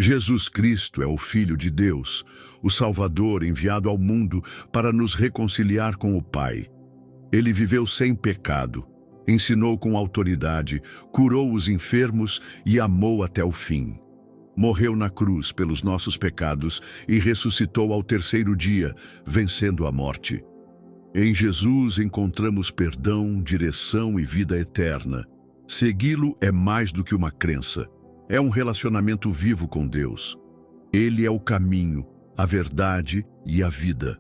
Jesus Cristo é o Filho de Deus, o Salvador enviado ao mundo para nos reconciliar com o Pai. Ele viveu sem pecado, ensinou com autoridade, curou os enfermos e amou até o fim. Morreu na cruz pelos nossos pecados e ressuscitou ao terceiro dia, vencendo a morte. Em Jesus encontramos perdão, direção e vida eterna. Segui-lo é mais do que uma crença. É um relacionamento vivo com Deus. Ele é o caminho, a verdade e a vida.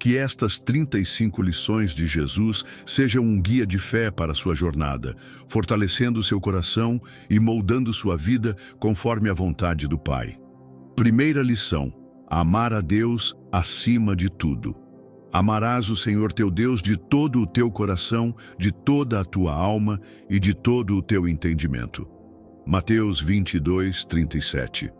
Que estas 35 lições de Jesus sejam um guia de fé para a sua jornada, fortalecendo seu coração e moldando sua vida conforme a vontade do Pai. Primeira lição: amar a Deus acima de tudo. Amarás o Senhor teu Deus de todo o teu coração, de toda a tua alma e de todo o teu entendimento. Mateus 22:37.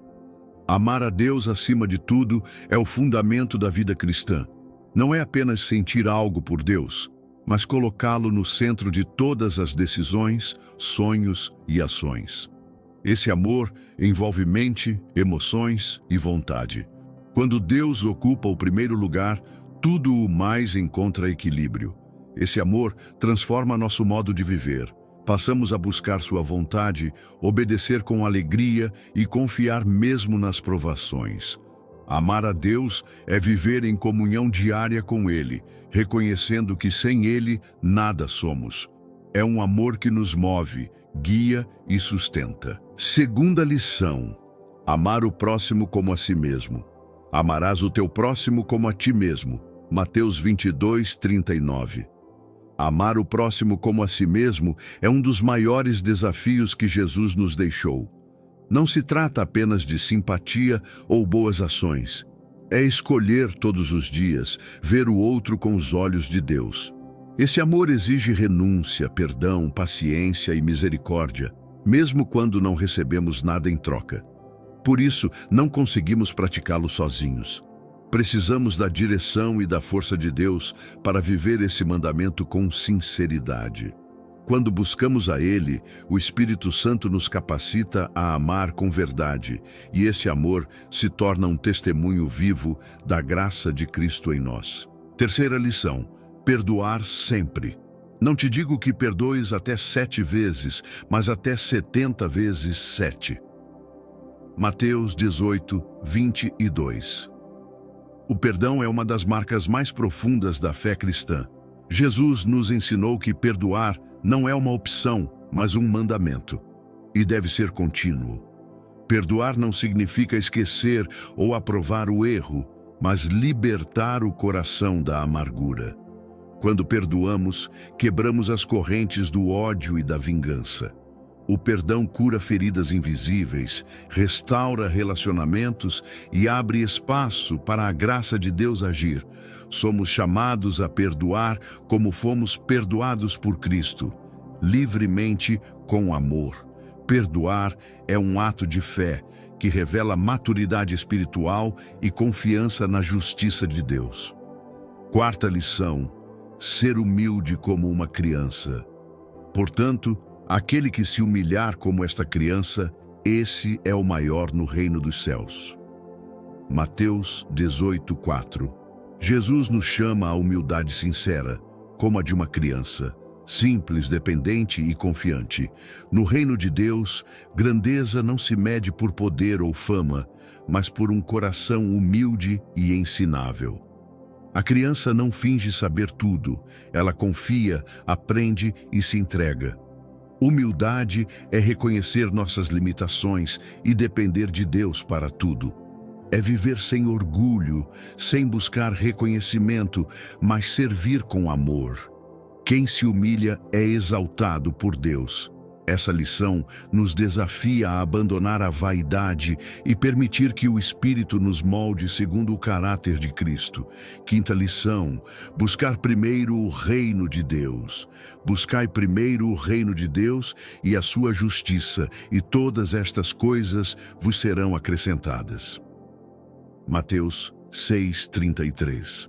Amar a Deus acima de tudo é o fundamento da vida cristã. Não é apenas sentir algo por Deus, mas colocá-lo no centro de todas as decisões, sonhos e ações. Esse amor envolve mente, emoções e vontade. Quando Deus ocupa o primeiro lugar, tudo o mais encontra equilíbrio. Esse amor transforma nosso modo de viver. Passamos a buscar sua vontade, obedecer com alegria e confiar mesmo nas provações. Amar a Deus é viver em comunhão diária com Ele, reconhecendo que sem Ele nada somos. É um amor que nos move, guia e sustenta. Segunda lição: amar o próximo como a si mesmo. Amarás o teu próximo como a ti mesmo. Mateus 22:39. Amar o próximo como a si mesmo é um dos maiores desafios que Jesus nos deixou. Não se trata apenas de simpatia ou boas ações. É escolher todos os dias ver o outro com os olhos de Deus. Esse amor exige renúncia, perdão, paciência e misericórdia, mesmo quando não recebemos nada em troca. Por isso, não conseguimos praticá-lo sozinhos. Precisamos da direção e da força de Deus para viver esse mandamento com sinceridade. Quando buscamos a Ele, o Espírito Santo nos capacita a amar com verdade, e esse amor se torna um testemunho vivo da graça de Cristo em nós. Terceira lição: perdoar sempre. Não te digo que perdoes até 7 vezes, mas até 70 vezes 7. Mateus 18:22. O perdão é uma das marcas mais profundas da fé cristã. Jesus nos ensinou que perdoar não é uma opção, mas um mandamento, e deve ser contínuo. Perdoar não significa esquecer ou aprovar o erro, mas libertar o coração da amargura. Quando perdoamos, quebramos as correntes do ódio e da vingança. O perdão cura feridas invisíveis, restaura relacionamentos e abre espaço para a graça de Deus agir. Somos chamados a perdoar como fomos perdoados por Cristo, livremente, com amor. Perdoar é um ato de fé que revela maturidade espiritual e confiança na justiça de Deus. Quarta lição: ser humilde como uma criança. Portanto, aquele que se humilhar como esta criança, esse é o maior no reino dos céus. Mateus 18:4. Jesus nos chama à humildade sincera, como a de uma criança, simples, dependente e confiante. No reino de Deus, grandeza não se mede por poder ou fama, mas por um coração humilde e ensinável. A criança não finge saber tudo, ela confia, aprende e se entrega. Humildade é reconhecer nossas limitações e depender de Deus para tudo. É viver sem orgulho, sem buscar reconhecimento, mas servir com amor. Quem se humilha é exaltado por Deus. Essa lição nos desafia a abandonar a vaidade e permitir que o Espírito nos molde segundo o caráter de Cristo. Quinta lição: buscar primeiro o reino de Deus. Buscai primeiro o reino de Deus e a sua justiça, e todas estas coisas vos serão acrescentadas. Mateus 6:33.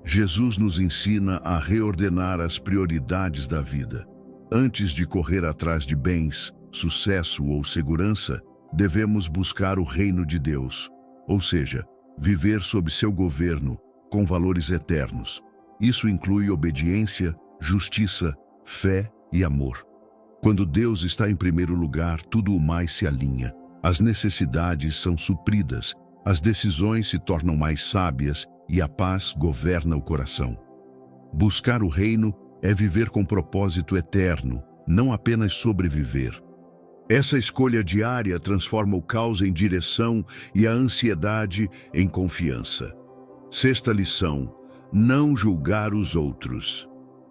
Jesus nos ensina a reordenar as prioridades da vida. Antes de correr atrás de bens, sucesso ou segurança, devemos buscar o reino de Deus, ou seja, viver sob seu governo, com valores eternos. Isso inclui obediência, justiça, fé e amor. Quando Deus está em primeiro lugar, tudo o mais se alinha. As necessidades são supridas, as decisões se tornam mais sábias e a paz governa o coração. Buscar o reino é viver com propósito eterno, não apenas sobreviver. Essa escolha diária transforma o caos em direção e a ansiedade em confiança. Sexta lição: não julgar os outros.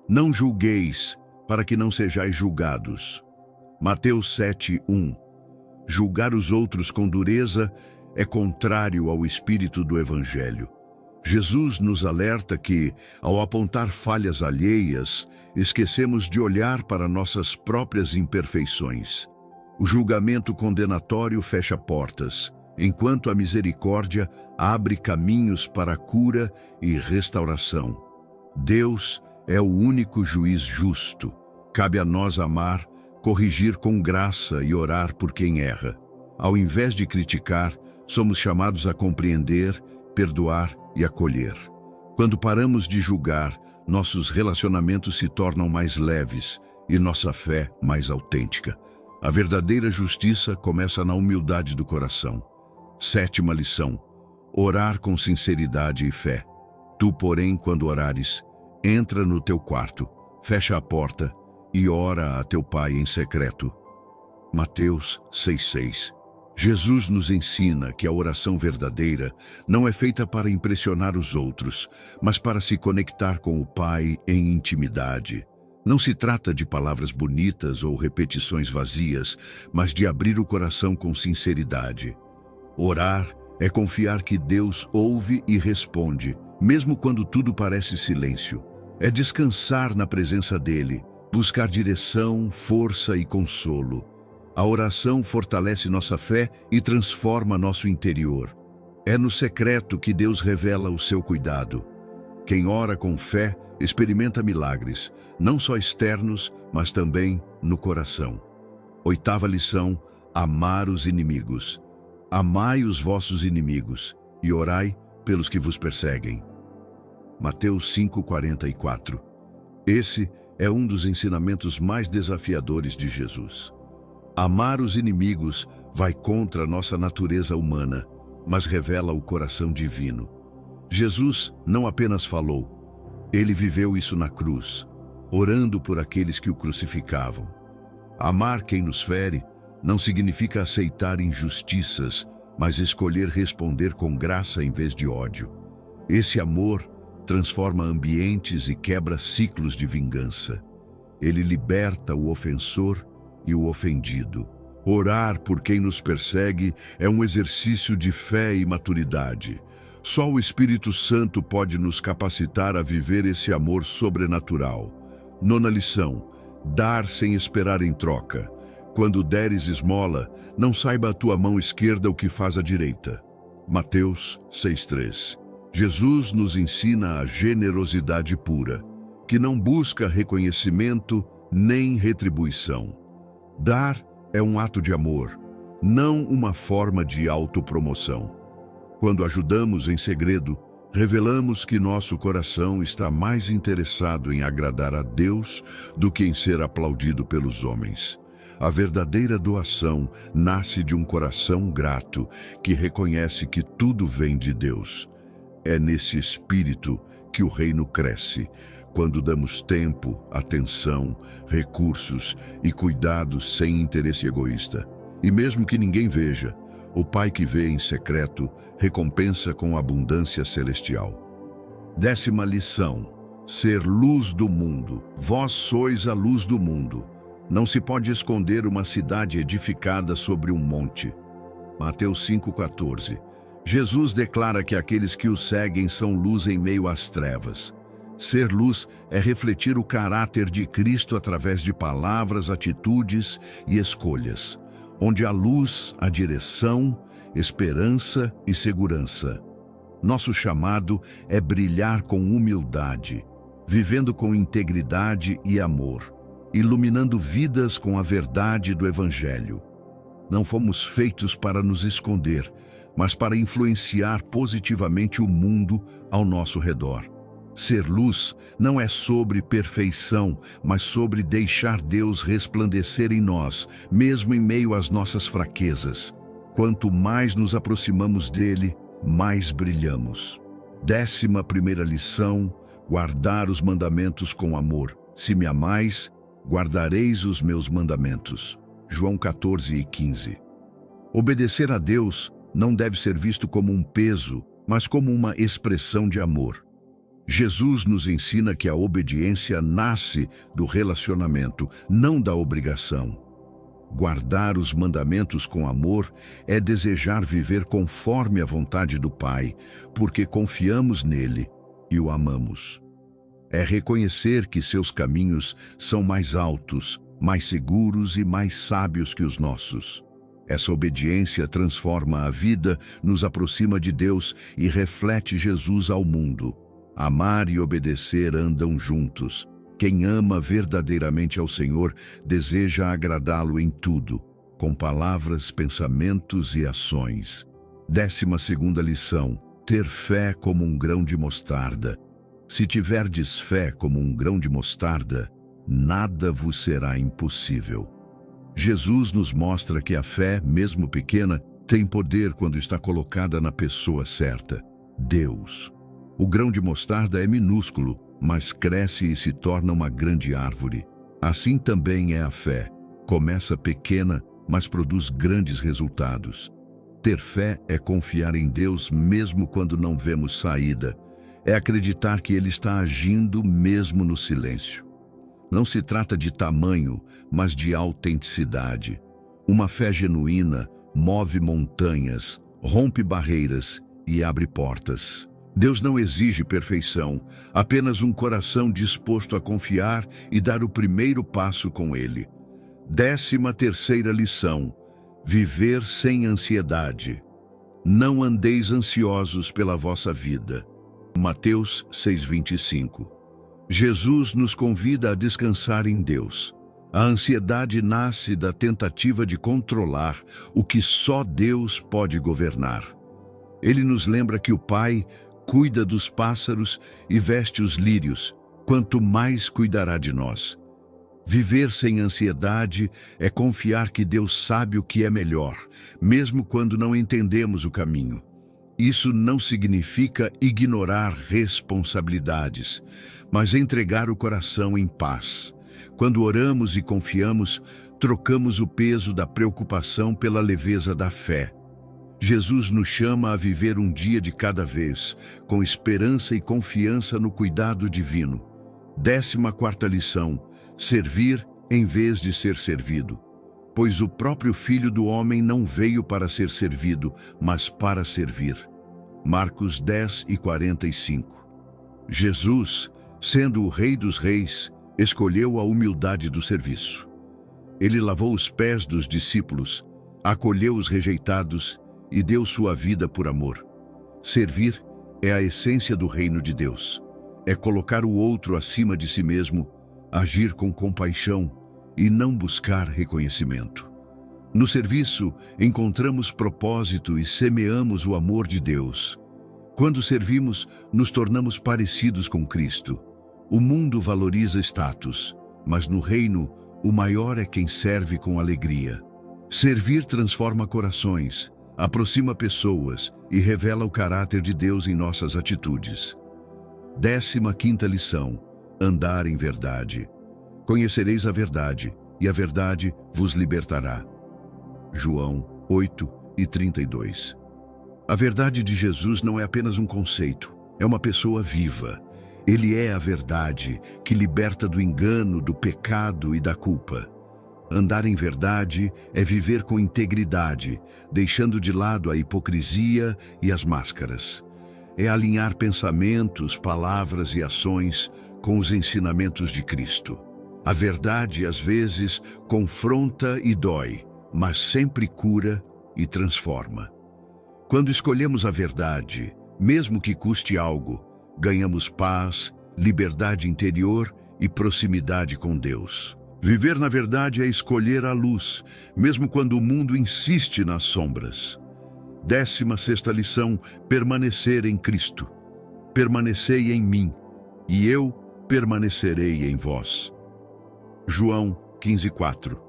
Não julgueis, para que não sejais julgados. Mateus 7:1. Julgar os outros com dureza é contrário ao espírito do Evangelho. Jesus nos alerta que, ao apontar falhas alheias, esquecemos de olhar para nossas próprias imperfeições. O julgamento condenatório fecha portas, enquanto a misericórdia abre caminhos para a cura e restauração. Deus é o único juiz justo. Cabe a nós amar, corrigir com graça e orar por quem erra. Ao invés de criticar, somos chamados a compreender, perdoar e acolher. Quando paramos de julgar, nossos relacionamentos se tornam mais leves e nossa fé mais autêntica. A verdadeira justiça começa na humildade do coração. Sétima lição: orar com sinceridade e fé. Tu, porém, quando orares, entra no teu quarto, fecha a porta e ora a teu Pai em secreto. Mateus 6:6. Jesus nos ensina que a oração verdadeira não é feita para impressionar os outros, mas para se conectar com o Pai em intimidade. Não se trata de palavras bonitas ou repetições vazias, mas de abrir o coração com sinceridade. Orar é confiar que Deus ouve e responde, mesmo quando tudo parece silêncio. É descansar na presença dele, buscar direção, força e consolo. A oração fortalece nossa fé e transforma nosso interior. É no secreto que Deus revela o seu cuidado. Quem ora com fé experimenta milagres, não só externos, mas também no coração. Oitava lição: amar os inimigos. Amai os vossos inimigos e orai pelos que vos perseguem. Mateus 5:44. Esse é um dos ensinamentos mais desafiadores de Jesus. Amar os inimigos vai contra a nossa natureza humana, mas revela o coração divino. Jesus não apenas falou, ele viveu isso na cruz, orando por aqueles que o crucificavam. Amar quem nos fere não significa aceitar injustiças, mas escolher responder com graça em vez de ódio. Esse amor transforma ambientes e quebra ciclos de vingança. Ele liberta o ofensor e o ofendido. Orar por quem nos persegue é um exercício de fé e maturidade. Só o Espírito Santo pode nos capacitar a viver esse amor sobrenatural. Nona lição: dar sem esperar em troca. Quando deres esmola, não saiba a tua mão esquerda o que faz a direita. Mateus 6:3. Jesus nos ensina a generosidade pura, que não busca reconhecimento nem retribuição. Dar é um ato de amor, não uma forma de autopromoção. Quando ajudamos em segredo, revelamos que nosso coração está mais interessado em agradar a Deus do que em ser aplaudido pelos homens. A verdadeira doação nasce de um coração grato que reconhece que tudo vem de Deus. É nesse espírito que o reino cresce, quando damos tempo, atenção, recursos e cuidados sem interesse egoísta. E mesmo que ninguém veja, o Pai que vê em secreto recompensa com abundância celestial. Décima lição: ser luz do mundo. Vós sois a luz do mundo. Não se pode esconder uma cidade edificada sobre um monte. Mateus 5:14. Jesus declara que aqueles que o seguem são luz em meio às trevas. Ser luz é refletir o caráter de Cristo através de palavras, atitudes e escolhas. Onde há luz, há direção, esperança e segurança. Nosso chamado é brilhar com humildade, vivendo com integridade e amor, iluminando vidas com a verdade do Evangelho. Não fomos feitos para nos esconder, mas para influenciar positivamente o mundo ao nosso redor. Ser luz não é sobre perfeição, mas sobre deixar Deus resplandecer em nós, mesmo em meio às nossas fraquezas. Quanto mais nos aproximamos dele, mais brilhamos. 11ª lição: guardar os mandamentos com amor. Se me amais, guardareis os meus mandamentos. João 14:15. Obedecer a Deus não deve ser visto como um peso, mas como uma expressão de amor. Jesus nos ensina que a obediência nasce do relacionamento, não da obrigação. Guardar os mandamentos com amor é desejar viver conforme a vontade do Pai, porque confiamos nele e o amamos. É reconhecer que seus caminhos são mais altos, mais seguros e mais sábios que os nossos. Essa obediência transforma a vida, nos aproxima de Deus e reflete Jesus ao mundo. Amar e obedecer andam juntos. Quem ama verdadeiramente ao Senhor deseja agradá-lo em tudo, com palavras, pensamentos e ações. 12ª lição: ter fé como um grão de mostarda. Se tiverdes fé como um grão de mostarda, nada vos será impossível. Jesus nos mostra que a fé, mesmo pequena, tem poder quando está colocada na pessoa certa, Deus. O grão de mostarda é minúsculo, mas cresce e se torna uma grande árvore. Assim também é a fé. Começa pequena, mas produz grandes resultados. Ter fé é confiar em Deus mesmo quando não vemos saída. É acreditar que Ele está agindo mesmo no silêncio. Não se trata de tamanho, mas de autenticidade. Uma fé genuína move montanhas, rompe barreiras e abre portas. Deus não exige perfeição, apenas um coração disposto a confiar e dar o primeiro passo com Ele. 13ª lição: viver sem ansiedade. Não andeis ansiosos pela vossa vida. Mateus 6:25. Jesus nos convida a descansar em Deus. A ansiedade nasce da tentativa de controlar o que só Deus pode governar. Ele nos lembra que o Pai cuida dos pássaros e veste os lírios, quanto mais cuidará de nós. Viver sem ansiedade é confiar que Deus sabe o que é melhor, mesmo quando não entendemos o caminho. Isso não significa ignorar responsabilidades, mas entregar o coração em paz. Quando oramos e confiamos, trocamos o peso da preocupação pela leveza da fé. Jesus nos chama a viver um dia de cada vez, com esperança e confiança no cuidado divino. 14ª lição: servir em vez de ser servido. Pois o próprio Filho do Homem não veio para ser servido, mas para servir. Marcos 10:45. Jesus, sendo o Rei dos Reis, escolheu a humildade do serviço. Ele lavou os pés dos discípulos, acolheu os rejeitados e deu sua vida por amor. Servir é a essência do reino de Deus. É colocar o outro acima de si mesmo, agir com compaixão e não buscar reconhecimento. No serviço, encontramos propósito e semeamos o amor de Deus. Quando servimos, nos tornamos parecidos com Cristo. O mundo valoriza status, mas no reino, o maior é quem serve com alegria. Servir transforma corações, aproxima pessoas e revela o caráter de Deus em nossas atitudes. 15ª lição: andar em verdade. Conhecereis a verdade, e a verdade vos libertará. João 8:32. A verdade de Jesus não é apenas um conceito, é uma pessoa viva. Ele é a verdade que liberta do engano, do pecado e da culpa. Andar em verdade é viver com integridade, deixando de lado a hipocrisia e as máscaras. É alinhar pensamentos, palavras e ações com os ensinamentos de Cristo. A verdade, às vezes, confronta e dói, mas sempre cura e transforma. Quando escolhemos a verdade, mesmo que custe algo, ganhamos paz, liberdade interior e proximidade com Deus. Viver na verdade é escolher a luz, mesmo quando o mundo insiste nas sombras. 16ª lição: permanecer em Cristo. Permanecei em mim, e eu permanecerei em vós. João 15:4.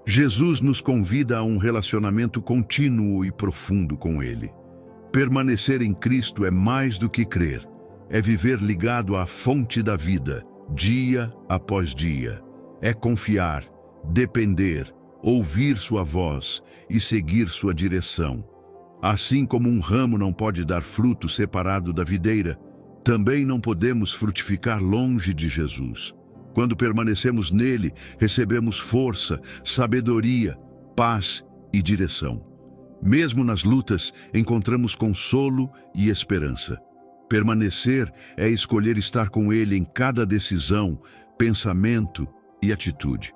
Jesus nos convida a um relacionamento contínuo e profundo com Ele. Permanecer em Cristo é mais do que crer, é viver ligado à fonte da vida, dia após dia. É confiar, depender, ouvir sua voz e seguir sua direção. Assim como um ramo não pode dar fruto separado da videira, também não podemos frutificar longe de Jesus. Quando permanecemos nele, recebemos força, sabedoria, paz e direção. Mesmo nas lutas, encontramos consolo e esperança. Permanecer é escolher estar com ele em cada decisão, pensamento e atitude.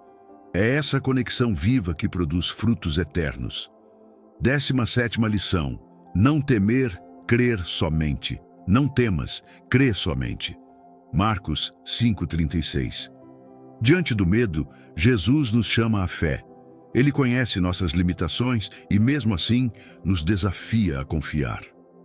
É essa conexão viva que produz frutos eternos. 17ª lição: não temer, crer somente. Não temas, crê somente. Marcos 5:36. Diante do medo, Jesus nos chama à fé. Ele conhece nossas limitações e, mesmo assim, nos desafia a confiar.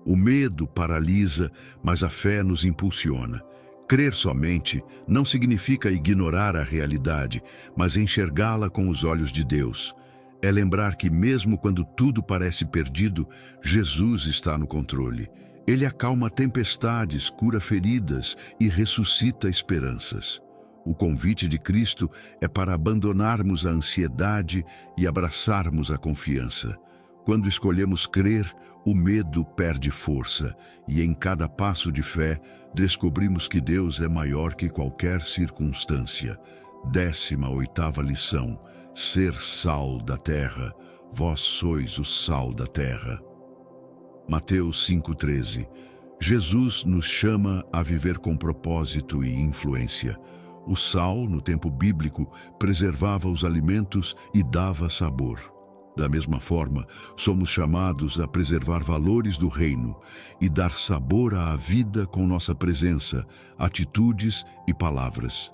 O medo paralisa, mas a fé nos impulsiona. Crer somente não significa ignorar a realidade, mas enxergá-la com os olhos de Deus. É lembrar que mesmo quando tudo parece perdido, Jesus está no controle. Ele acalma tempestades, cura feridas e ressuscita esperanças. O convite de Cristo é para abandonarmos a ansiedade e abraçarmos a confiança. Quando escolhemos crer, o medo perde força, e em cada passo de fé, descobrimos que Deus é maior que qualquer circunstância. 18ª lição: ser sal da terra. Vós sois o sal da terra. Mateus 5:13. Jesus nos chama a viver com propósito e influência. O sal, no tempo bíblico, preservava os alimentos e dava sabor. Da mesma forma, somos chamados a preservar valores do reino e dar sabor à vida com nossa presença, atitudes e palavras.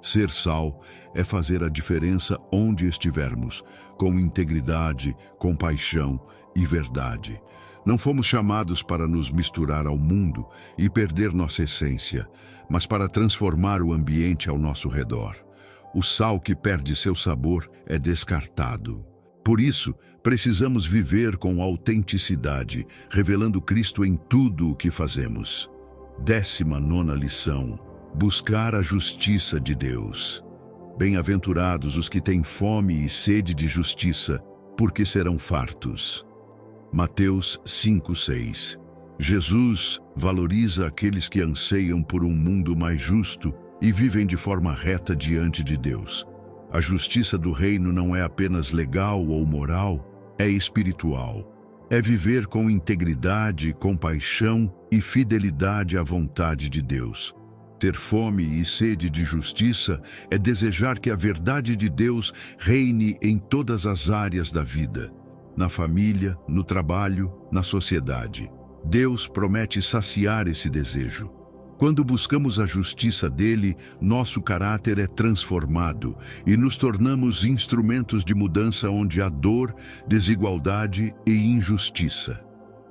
Ser sal é fazer a diferença onde estivermos, com integridade, compaixão e verdade. Não fomos chamados para nos misturar ao mundo e perder nossa essência, mas para transformar o ambiente ao nosso redor. O sal que perde seu sabor é descartado. Por isso, precisamos viver com autenticidade, revelando Cristo em tudo o que fazemos. 19ª lição: buscar a justiça de Deus. Bem-aventurados os que têm fome e sede de justiça, porque serão fartos. Mateus 5:6. Jesus valoriza aqueles que anseiam por um mundo mais justo e vivem de forma reta diante de Deus. A justiça do reino não é apenas legal ou moral, é espiritual. É viver com integridade, compaixão e fidelidade à vontade de Deus. Ter fome e sede de justiça é desejar que a verdade de Deus reine em todas as áreas da vida, na família, no trabalho, na sociedade. Deus promete saciar esse desejo. Quando buscamos a justiça dele, nosso caráter é transformado e nos tornamos instrumentos de mudança onde há dor, desigualdade e injustiça.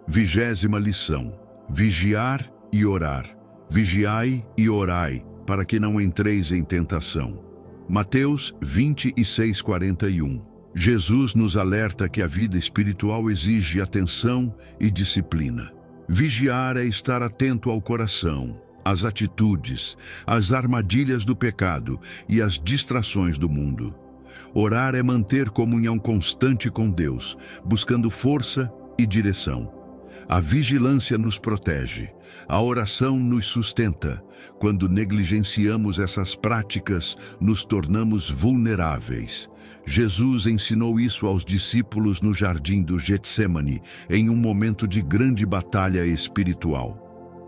20ª lição: vigiar e orar. Vigiai e orai, para que não entreis em tentação. Mateus 26:41. Jesus nos alerta que a vida espiritual exige atenção e disciplina. Vigiar é estar atento ao coração, às atitudes, às armadilhas do pecado e às distrações do mundo. Orar é manter comunhão constante com Deus, buscando força e direção. A vigilância nos protege, a oração nos sustenta. Quando negligenciamos essas práticas, nos tornamos vulneráveis. Jesus ensinou isso aos discípulos no jardim do Getsêmani, em um momento de grande batalha espiritual.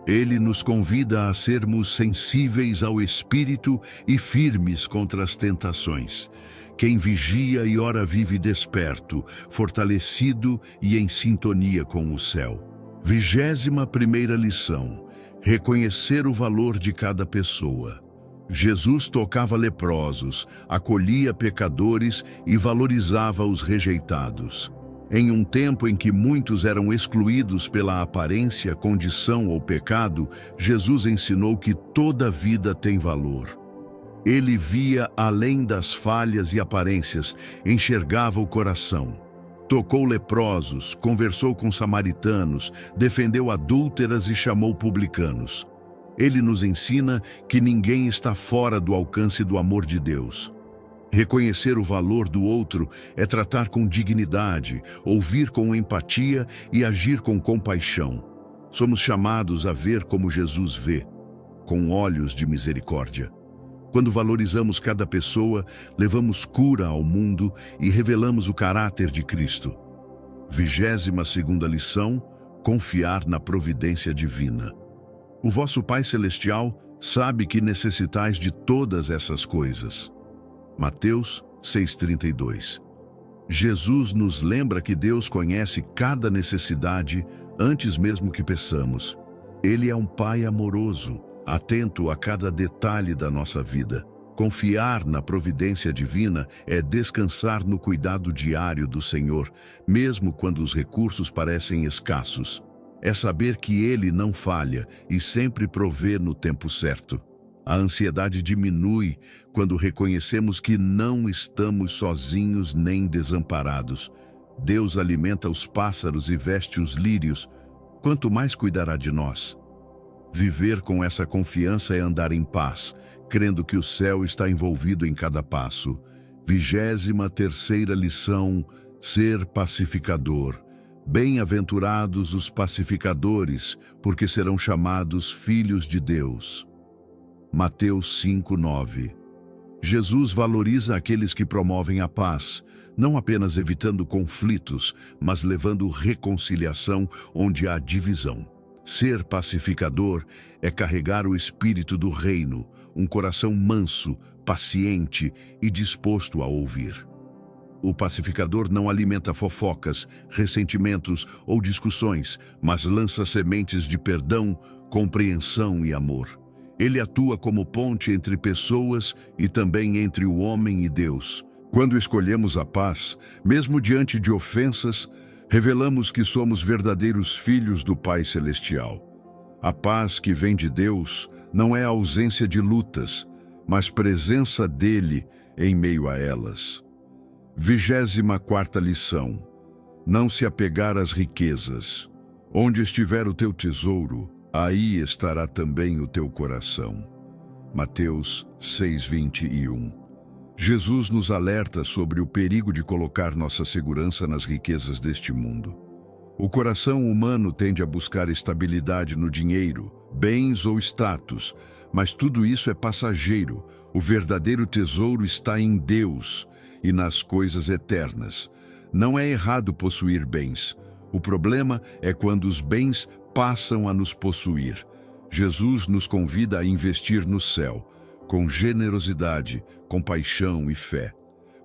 Ele nos convida a sermos sensíveis ao Espírito e firmes contra as tentações. Quem vigia e ora vive desperto, fortalecido e em sintonia com o céu. 21ª lição: reconhecer o valor de cada pessoa. Jesus tocava leprosos, acolhia pecadores e valorizava os rejeitados. Em um tempo em que muitos eram excluídos pela aparência, condição ou pecado, Jesus ensinou que toda vida tem valor. Ele via além das falhas e aparências, enxergava o coração. Tocou leprosos, conversou com samaritanos, defendeu adúlteras e chamou publicanos. Ele nos ensina que ninguém está fora do alcance do amor de Deus. Reconhecer o valor do outro é tratar com dignidade, ouvir com empatia e agir com compaixão. Somos chamados a ver como Jesus vê, com olhos de misericórdia. Quando valorizamos cada pessoa, levamos cura ao mundo e revelamos o caráter de Cristo. 22ª lição: confiar na providência divina. O vosso Pai Celestial sabe que necessitais de todas essas coisas. Mateus 6,32. Jesus nos lembra que Deus conhece cada necessidade antes mesmo que peçamos. Ele é um Pai amoroso, atento a cada detalhe da nossa vida. Confiar na providência divina é descansar no cuidado diário do Senhor, mesmo quando os recursos parecem escassos. É saber que Ele não falha e sempre provê no tempo certo. A ansiedade diminui quando reconhecemos que não estamos sozinhos nem desamparados. Deus alimenta os pássaros e veste os lírios. Quanto mais cuidará de nós? Viver com essa confiança é andar em paz, crendo que o céu está envolvido em cada passo. 23ª lição: ser pacificador. Bem-aventurados os pacificadores, porque serão chamados filhos de Deus. Mateus 5:9. Jesus valoriza aqueles que promovem a paz, não apenas evitando conflitos, mas levando reconciliação onde há divisão. Ser pacificador é carregar o espírito do reino, um coração manso, paciente e disposto a ouvir. O pacificador não alimenta fofocas, ressentimentos ou discussões, mas lança sementes de perdão, compreensão e amor. Ele atua como ponte entre pessoas e também entre o homem e Deus. Quando escolhemos a paz, mesmo diante de ofensas, revelamos que somos verdadeiros filhos do Pai Celestial. A paz que vem de Deus não é a ausência de lutas, mas presença dele em meio a elas. 24ª lição: não se apegar às riquezas. Onde estiver o teu tesouro, aí estará também o teu coração. Mateus 6:21. Jesus nos alerta sobre o perigo de colocar nossa segurança nas riquezas deste mundo. O coração humano tende a buscar estabilidade no dinheiro, bens ou status, mas tudo isso é passageiro. O verdadeiro tesouro está em Deus e nas coisas eternas. Não é errado possuir bens. O problema é quando os bens passam a nos possuir. Jesus nos convida a investir no céu, com generosidade, compaixão e fé.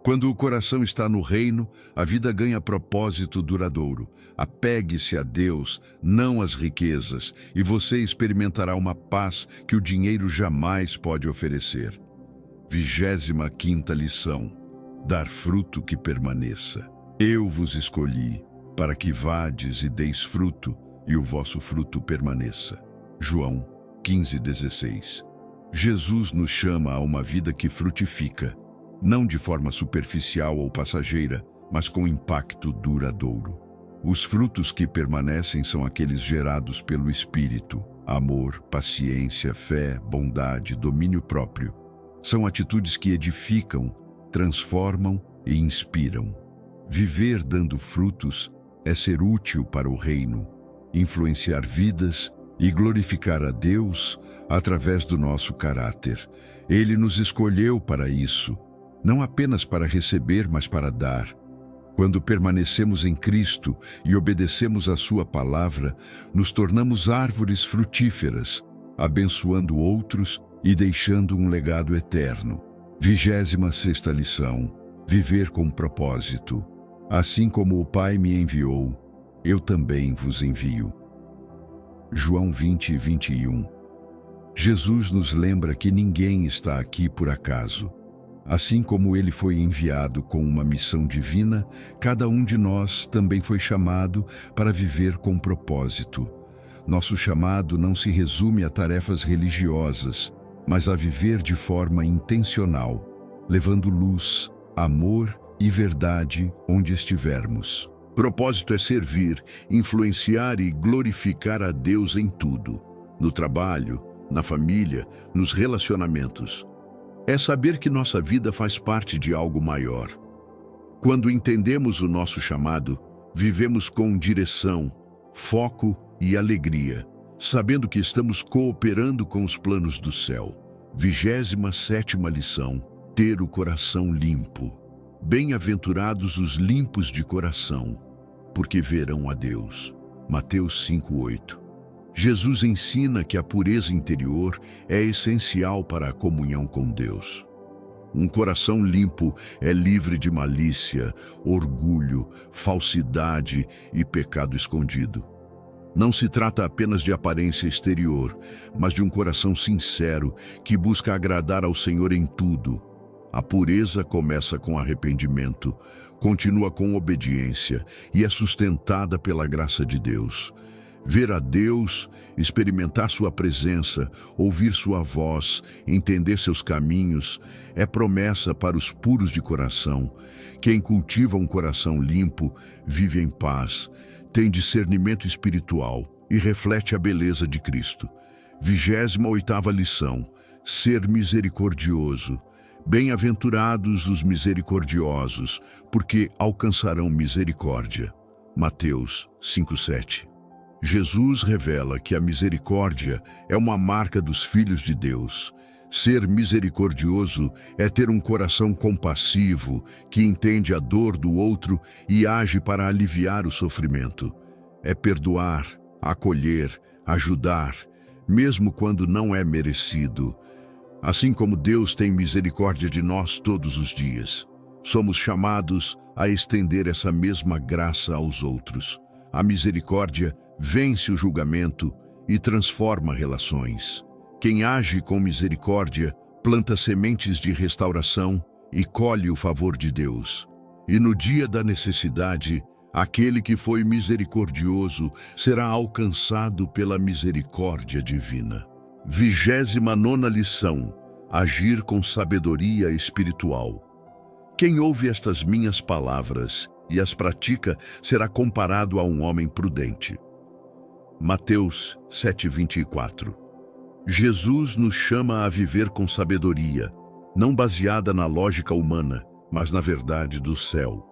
Quando o coração está no reino, a vida ganha propósito duradouro. Apegue-se a Deus, não às riquezas, e você experimentará uma paz que o dinheiro jamais pode oferecer. 25ª lição: dar fruto que permaneça. Eu vos escolhi para que vades e deis fruto, e o vosso fruto permaneça. João 15:16. Jesus nos chama a uma vida que frutifica, não de forma superficial ou passageira, mas com impacto duradouro. Os frutos que permanecem são aqueles gerados pelo Espírito: amor, paciência, fé, bondade, domínio próprio. São atitudes que edificam, transformam e inspiram. Viver dando frutos é ser útil para o reino, influenciar vidas e glorificar a Deus através do nosso caráter. Ele nos escolheu para isso, não apenas para receber, mas para dar. Quando permanecemos em Cristo e obedecemos a sua palavra, nos tornamos árvores frutíferas, abençoando outros e deixando um legado eterno. 26ª lição: viver com propósito. Assim como o Pai me enviou, eu também vos envio. João 20:21. Jesus nos lembra que ninguém está aqui por acaso. Assim como ele foi enviado com uma missão divina, cada um de nós também foi chamado para viver com propósito. Nosso chamado não se resume a tarefas religiosas, mas a viver de forma intencional, levando luz, amor e verdade onde estivermos. Propósito é servir, influenciar e glorificar a Deus em tudo, no trabalho, na família, nos relacionamentos. É saber que nossa vida faz parte de algo maior. Quando entendemos o nosso chamado, vivemos com direção, foco e alegria, sabendo que estamos cooperando com os planos do céu. 27ª lição: ter o coração limpo. Bem-aventurados os limpos de coração, porque verão a Deus. Mateus 5:8. Jesus ensina que a pureza interior é essencial para a comunhão com Deus. Um coração limpo é livre de malícia, orgulho, falsidade e pecado escondido. Não se trata apenas de aparência exterior, mas de um coração sincero que busca agradar ao Senhor em tudo. A pureza começa com arrependimento, continua com obediência e é sustentada pela graça de Deus. Ver a Deus, experimentar sua presença, ouvir sua voz, entender seus caminhos, é promessa para os puros de coração. Quem cultiva um coração limpo, vive em paz, tem discernimento espiritual e reflete a beleza de Cristo. 28ª lição: ser misericordioso. Bem-aventurados os misericordiosos, porque alcançarão misericórdia. Mateus 5:7. Jesus revela que a misericórdia é uma marca dos filhos de Deus. Ser misericordioso é ter um coração compassivo, que entende a dor do outro e age para aliviar o sofrimento. É perdoar, acolher, ajudar, mesmo quando não é merecido. Assim como Deus tem misericórdia de nós todos os dias, somos chamados a estender essa mesma graça aos outros. A misericórdia vence o julgamento e transforma relações. Quem age com misericórdia planta sementes de restauração e colhe o favor de Deus. E no dia da necessidade, aquele que foi misericordioso será alcançado pela misericórdia divina. 29ª lição: agir com sabedoria espiritual. Quem ouve estas minhas palavras e as pratica será comparado a um homem prudente. Mateus 7:24. Jesus nos chama a viver com sabedoria, não baseada na lógica humana, mas na verdade do céu.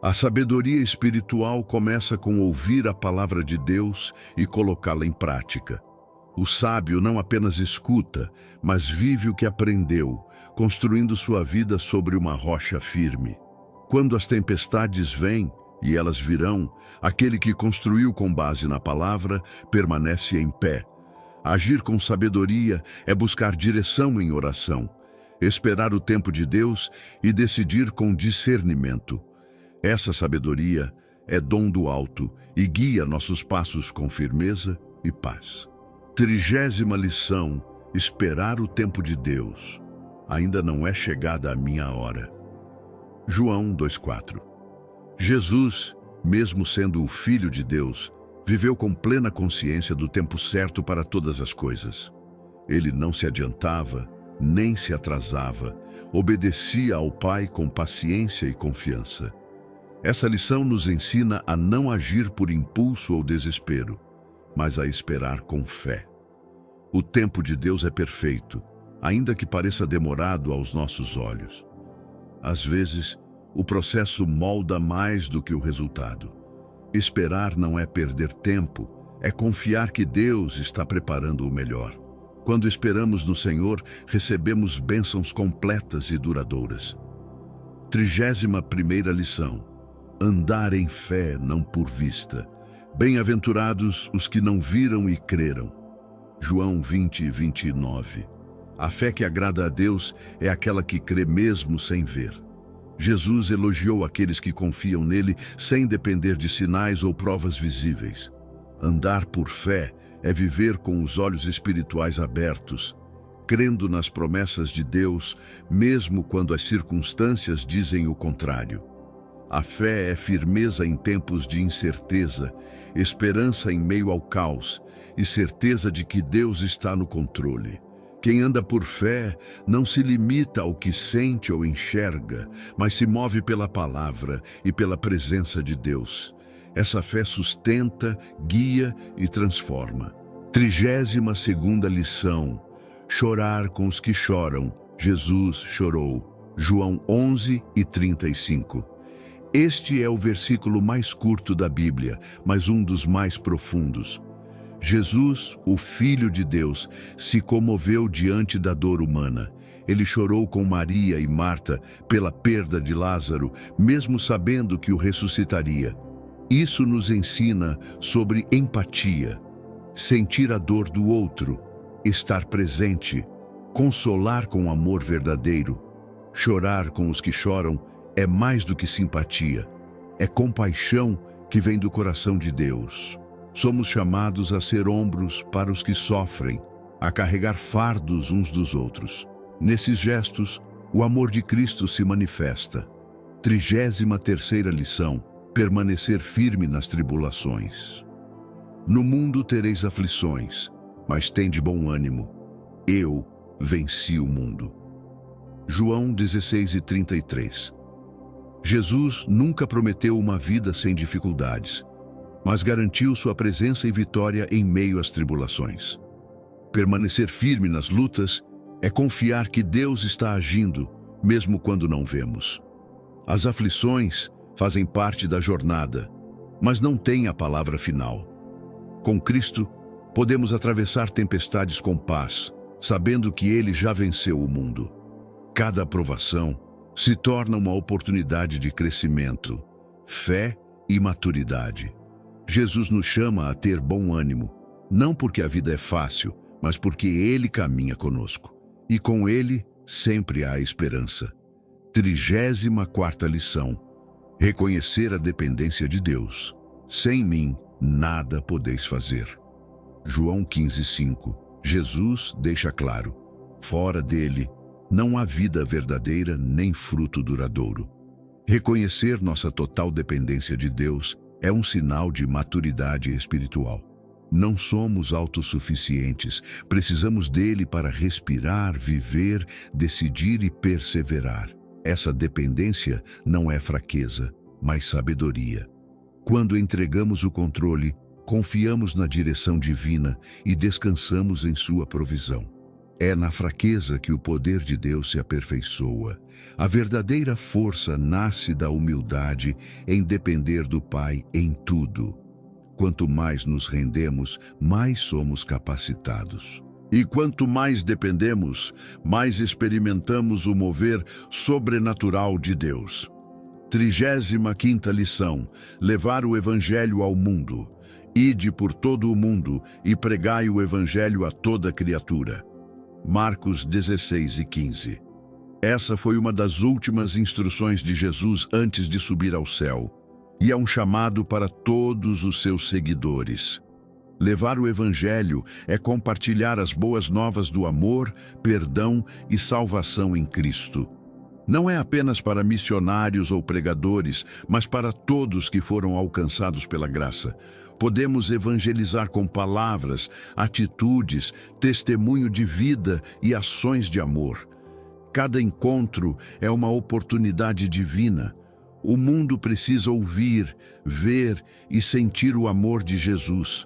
A sabedoria espiritual começa com ouvir a palavra de Deus e colocá-la em prática. O sábio não apenas escuta, mas vive o que aprendeu, construindo sua vida sobre uma rocha firme. Quando as tempestades vêm, e elas virão, aquele que construiu com base na palavra permanece em pé. Agir com sabedoria é buscar direção em oração, esperar o tempo de Deus e decidir com discernimento. Essa sabedoria é dom do alto e guia nossos passos com firmeza e paz. 30ª lição: esperar o tempo de Deus. Ainda não é chegada a minha hora. João 2:4. Jesus, mesmo sendo o Filho de Deus, viveu com plena consciência do tempo certo para todas as coisas. Ele não se adiantava, nem se atrasava, obedecia ao Pai com paciência e confiança. Essa lição nos ensina a não agir por impulso ou desespero, mas a esperar com fé. O tempo de Deus é perfeito, ainda que pareça demorado aos nossos olhos. Às vezes, o processo molda mais do que o resultado. Esperar não é perder tempo, é confiar que Deus está preparando o melhor. Quando esperamos no Senhor, recebemos bênçãos completas e duradouras. 31ª lição: andar em fé, não por vista. Bem-aventurados os que não viram e creram. João 20:29. A fé que agrada a Deus é aquela que crê mesmo sem ver. Jesus elogiou aqueles que confiam nele sem depender de sinais ou provas visíveis. Andar por fé é viver com os olhos espirituais abertos, crendo nas promessas de Deus, mesmo quando as circunstâncias dizem o contrário. A fé é firmeza em tempos de incerteza, esperança em meio ao caos e certeza de que Deus está no controle. Quem anda por fé não se limita ao que sente ou enxerga, mas se move pela palavra e pela presença de Deus. Essa fé sustenta, guia e transforma. 32ª lição: chorar com os que choram. Jesus chorou. João 11:35. Este é o versículo mais curto da Bíblia, mas um dos mais profundos. Jesus, o Filho de Deus, se comoveu diante da dor humana. Ele chorou com Maria e Marta pela perda de Lázaro, mesmo sabendo que o ressuscitaria. Isso nos ensina sobre empatia, sentir a dor do outro, estar presente, consolar com amor verdadeiro. Chorar com os que choram é mais do que simpatia, é compaixão que vem do coração de Deus. Somos chamados a ser ombros para os que sofrem, a carregar fardos uns dos outros. Nesses gestos, o amor de Cristo se manifesta. 33ª lição: permanecer firme nas tribulações. No mundo tereis aflições, mas tende bom ânimo. Eu venci o mundo. João 16:33. Jesus nunca prometeu uma vida sem dificuldades, mas garantiu sua presença e vitória em meio às tribulações. Permanecer firme nas lutas é confiar que Deus está agindo, mesmo quando não vemos. As aflições fazem parte da jornada, mas não têm a palavra final. Com Cristo, podemos atravessar tempestades com paz, sabendo que Ele já venceu o mundo. Cada aprovação se torna uma oportunidade de crescimento, fé e maturidade. Jesus nos chama a ter bom ânimo, não porque a vida é fácil, mas porque Ele caminha conosco. E com Ele sempre há esperança. 34ª lição: reconhecer a dependência de Deus. Sem mim, nada podeis fazer. João 15:5. Jesus deixa claro: fora dele, não há vida verdadeira nem fruto duradouro. Reconhecer nossa total dependência de Deus é um sinal de maturidade espiritual. Não somos autossuficientes, precisamos dele para respirar, viver, decidir e perseverar. Essa dependência não é fraqueza, mas sabedoria. Quando entregamos o controle, confiamos na direção divina e descansamos em sua provisão. É na fraqueza que o poder de Deus se aperfeiçoa. A verdadeira força nasce da humildade em depender do Pai em tudo. Quanto mais nos rendemos, mais somos capacitados. E quanto mais dependemos, mais experimentamos o mover sobrenatural de Deus. 35ª lição: levar o Evangelho ao mundo. Ide por todo o mundo e pregai o Evangelho a toda criatura. Marcos 16:15. Essa foi uma das últimas instruções de Jesus antes de subir ao céu, e é um chamado para todos os seus seguidores. Levar o Evangelho é compartilhar as boas novas do amor, perdão e salvação em Cristo. Não é apenas para missionários ou pregadores, mas para todos que foram alcançados pela graça. Podemos evangelizar com palavras, atitudes, testemunho de vida e ações de amor. Cada encontro é uma oportunidade divina. O mundo precisa ouvir, ver e sentir o amor de Jesus.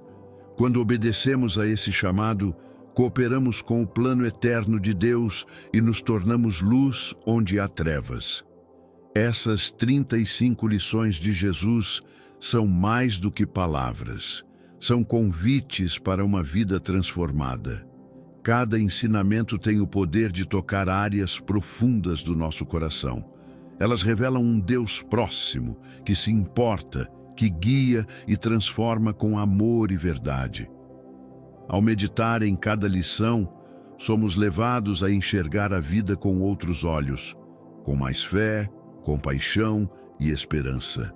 Quando obedecemos a esse chamado, cooperamos com o plano eterno de Deus e nos tornamos luz onde há trevas. Essas 35 lições de Jesus são mais do que palavras. São convites para uma vida transformada. Cada ensinamento tem o poder de tocar áreas profundas do nosso coração. Elas revelam um Deus próximo, que se importa, que guia e transforma com amor e verdade. Ao meditar em cada lição, somos levados a enxergar a vida com outros olhos, com mais fé, compaixão e esperança.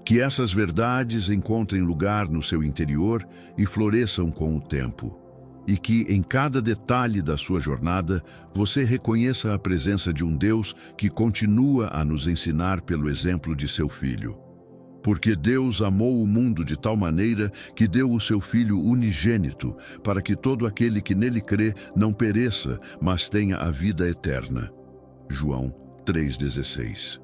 Que essas verdades encontrem lugar no seu interior e floresçam com o tempo. E que, em cada detalhe da sua jornada, você reconheça a presença de um Deus que continua a nos ensinar pelo exemplo de seu Filho. Porque Deus amou o mundo de tal maneira que deu o seu Filho unigênito, para que todo aquele que nele crê não pereça, mas tenha a vida eterna. João 3,16.